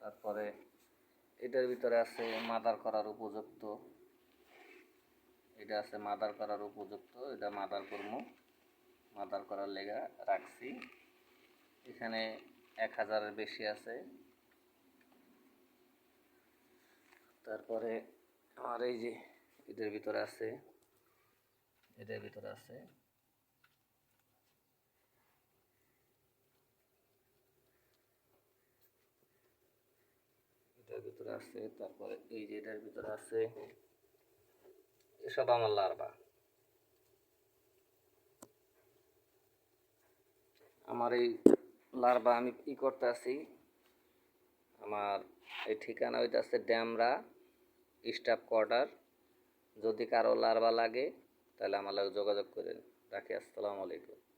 তারপরে এটার ভিতরে আছে মাদার করার উপযুক্ত, এটা আছে মাদার করার উপযুক্ত, এটা মাদার করবো, মাদার করার লেগা রাখছি। এখানে 1000-এর বেশি আছে। তারপরে আমার এই যে এটার ভিতরে আছে, এটার ভিতরে আছে, এটার ভিতরে আছে, তারপরে এই যে এটার ভিতরে আছে। এসব আমার লার্ভা। আমার এই লার্ভা আমি কি করতে আছি, আমার এই ঠিকানা হইতেছে ড্যামরা স্টাফ কোয়ার্টার। যদি কারো লার্ভা লাগে তাহলে আমার লাগে যোগাযোগ করেন। রাখি, আসসালামু আলাইকুম।